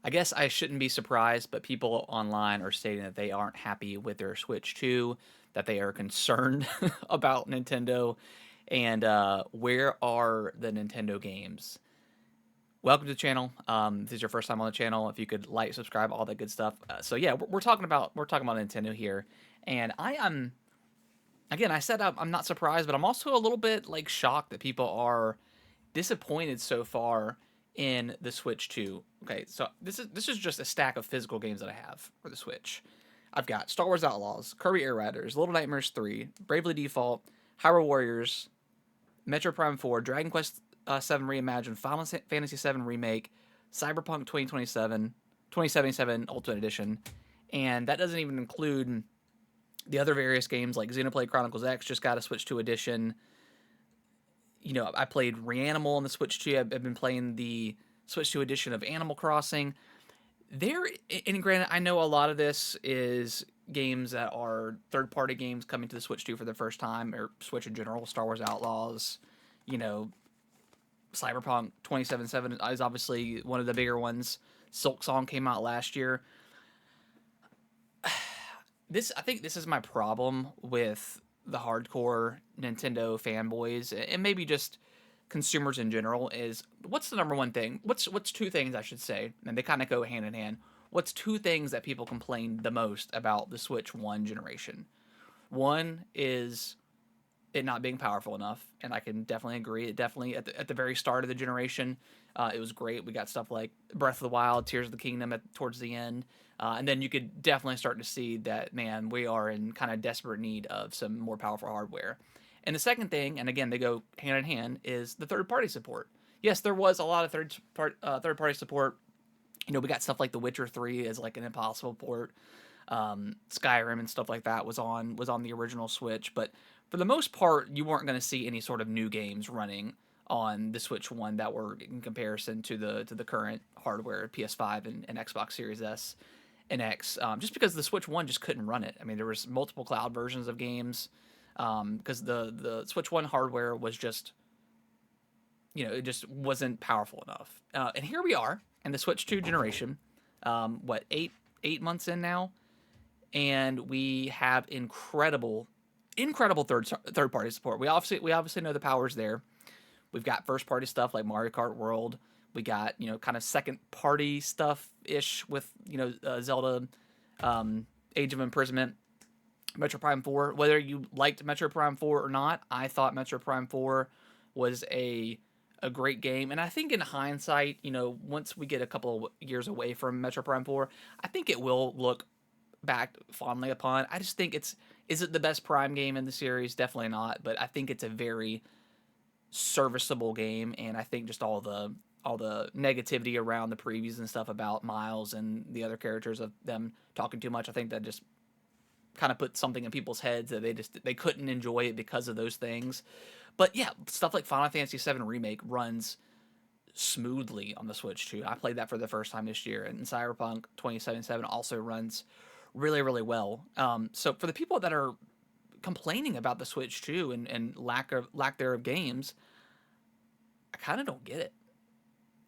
I guess I shouldn't be surprised, but people online are stating that they aren't happy with their Switch 2, that they are concerned about Nintendo, and where are the Nintendo games? Welcome to the channel. If this is your first time on the channel. If you could like, subscribe, all that good stuff. So yeah, we're talking about Nintendo here, and I am again. I said I'm not surprised, but I'm also a little bit like shocked that people are disappointed so far in the Switch 2. Okay, so this is just a stack of physical games that I have for the Switch. I've got Star Wars Outlaws, Kirby Air Riders, Little Nightmares 3, Bravely Default, Hyrule Warriors, Metro Prime 4, Dragon Quest 7 Reimagined, Final Fantasy 7 Remake, Cyberpunk 2077 Ultimate Edition, and that doesn't even include the other various games like Xenoblade Chronicles X just got a Switch 2 edition. I played Reanimal on the Switch 2. I've been playing the Switch 2 edition of Animal Crossing. There, and granted, I know a lot of this is games that are third-party games coming to the Switch 2 for the first time, or Switch in general. Star Wars Outlaws, you know, Cyberpunk 2077 is obviously one of the bigger ones. Silk Song came out last year. I think this is my problem with the hardcore Nintendo fanboys and maybe just consumers in general is what's the number one thing? What's two things I should say, and they kind of go hand in hand. What's two things that people complain the most about the Switch 1 generation? One is it not being powerful enough, and I can definitely agree. It definitely at the very start of the generation, it was great. We got stuff like Breath of the Wild, Tears of the Kingdom towards the end, and then you could definitely start to see that man, we are in kind of desperate need of some more powerful hardware. And the second thing, and again they go hand in hand, is the third party support. Yes, there was a lot of third party support. We got stuff like The Witcher 3 as like an impossible port. Skyrim and stuff like that was on the original Switch, but for the most part, you weren't going to see any sort of new games running on the Switch One that were in comparison to the current hardware, PS5 and Xbox Series S and X, just because the Switch One just couldn't run it. I mean, there was multiple cloud versions of games because the Switch One hardware was just it just wasn't powerful enough. And here we are in the Switch Two generation. What, eight months in now, and we have incredible third party support. We obviously know the powers there. We've got first party stuff like Mario Kart World. We got kind of second party stuff ish with Zelda, Age of Imprisonment, Metro Prime 4. Whether you liked Metro Prime 4 or not, I thought Metro Prime 4 was a great game. And I think in hindsight, once we get a couple of years away from Metro Prime 4, I think it will look back fondly upon. I just think is it the best Prime game in the series? Definitely not, but I think it's a very serviceable game, and I think just all the negativity around the previews and stuff about Miles and the other characters of them talking too much, I think that just kind of put something in people's heads that they couldn't enjoy it because of those things. But yeah, stuff like Final Fantasy VII Remake runs smoothly on the Switch too. I played that for the first time this year, and Cyberpunk 2077 also runs really really well. So for the people that are complaining about the Switch too and lack there of games, I kind of don't get it.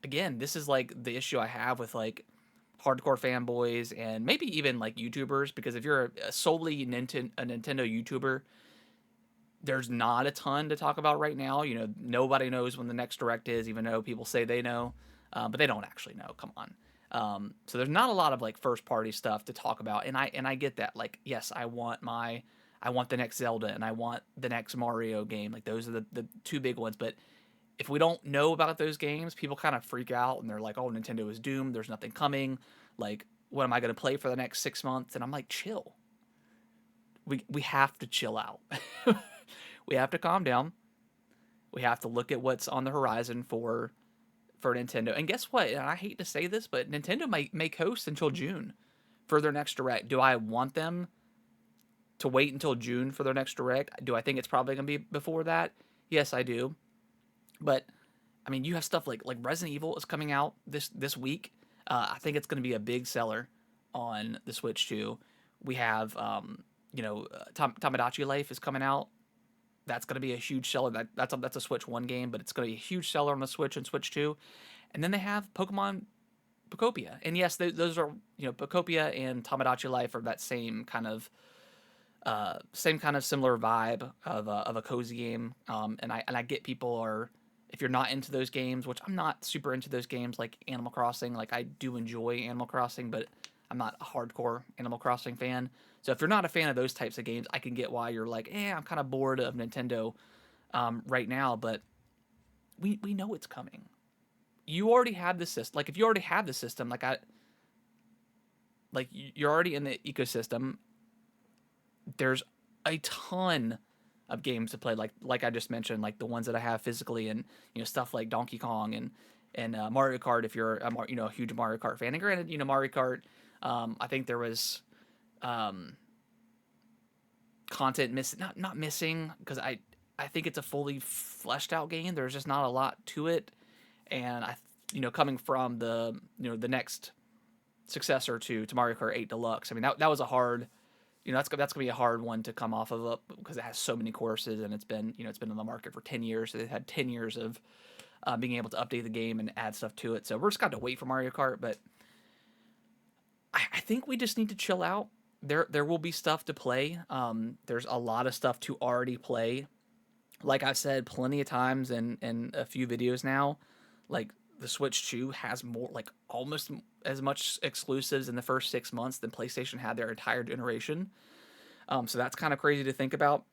Again, this is like the issue I have with like hardcore fanboys and maybe even like YouTubers, because if you're a solely Nintendo YouTuber, there's not a ton to talk about right now. Nobody knows when the next direct is, even though people say they know, but they don't actually know. Come on. So there's not a lot of like first party stuff to talk about, and I get that. Like, yes, I want the next Zelda and I want the next Mario game. Like those are the two big ones. But if we don't know about those games, people kind of freak out and they're like, "Oh, Nintendo is doomed. There's nothing coming. Like, what am I going to play for the next 6 months?" And I'm like, "Chill. We have to chill out. We have to calm down. We have to look at what's on the horizon for Nintendo. And guess what? And I hate to say this, but Nintendo may coast until June for their next direct. Do I want them to wait until June for their next direct? Do I think it's probably going to be before that? Yes, I do. But I mean, you have stuff like Resident Evil is coming out this week. I think it's going to be a big seller on the Switch too. We have Tamagotchi Life is coming out. That's going to be a huge seller. That's a Switch One game, but it's going to be a huge seller on the Switch and Switch Two. And then they have Pocopia. And yes, those are, Pocopia and Tamagotchi Life are that same kind of similar vibe of a cozy game. And I get people are, if you're not into those games, which I'm not super into those games like Animal Crossing. Like, I do enjoy Animal Crossing, but I'm not a hardcore Animal Crossing fan. So if you're not a fan of those types of games, I can get why you're like, I'm kind of bored of Nintendo right now. But we know it's coming. You already have the system. Like, if you already have the system, you're already in the ecosystem. There's a ton of games to play, like I just mentioned, like the ones that I have physically, and stuff like Donkey Kong and Mario Kart. If you're a huge Mario Kart fan, and granted, Mario Kart, I think there was um, content missing, not missing, because I think it's a fully fleshed out game. There's just not a lot to it, and coming from the next successor to Mario Kart 8 Deluxe. I mean, that was a hard, that's gonna be a hard one to come off of, because it has so many courses, and it's been on the market for 10 years. So they've had 10 years of being able to update the game and add stuff to it. So we're just got to wait for Mario Kart, but I think we just need to chill out. There will be stuff to play. There's a lot of stuff to already play. Like I've said plenty of times in a few videos now, like the Switch 2 has more, like almost as much exclusives in the first 6 months than PlayStation had their entire generation. So that's kind of crazy to think about.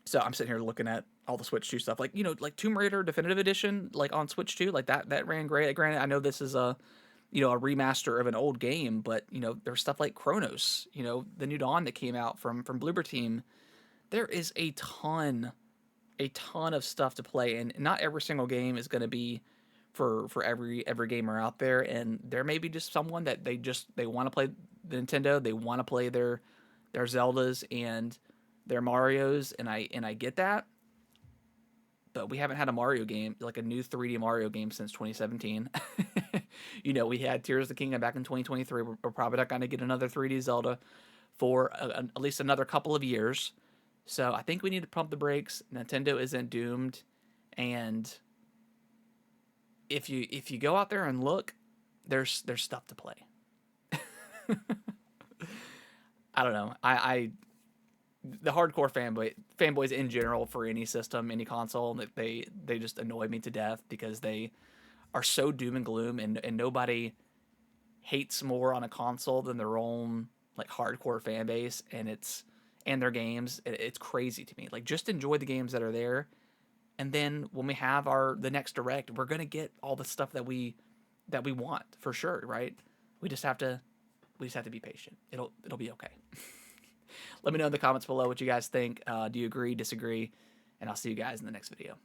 So I'm sitting here looking at all the Switch 2 stuff, like like Tomb Raider Definitive Edition, like on Switch 2, like that ran great. Granted, I know this is a remaster of an old game, but there's stuff like Chronos, the New Dawn that came out from Bloober Team. There is a ton of stuff to play, and not every single game is going to be for every gamer out there. And there may be just someone that they want to play the Nintendo, they want to play their Zeldas and their Marios, and I get that. But we haven't had a Mario game, like a new 3D Mario game, since 2017. We had Tears of the Kingdom back in 2023. We're probably not going to get another 3D Zelda for at least another couple of years. So I think we need to pump the brakes. Nintendo isn't doomed, and if you go out there and look, there's stuff to play. I don't know. I the hardcore fanboys in general for any system, any console, that they just annoy me to death, because they are so doom and gloom, and nobody hates more on a console than their own like hardcore fan base, and their games. It's crazy to me. Like, just enjoy the games that are there, and then when we have the next direct, we're gonna get all the stuff that we want for sure, right? We just have to be patient. It'll be okay. Let me know in the comments below what you guys think. Do you agree, disagree? And I'll see you guys in the next video.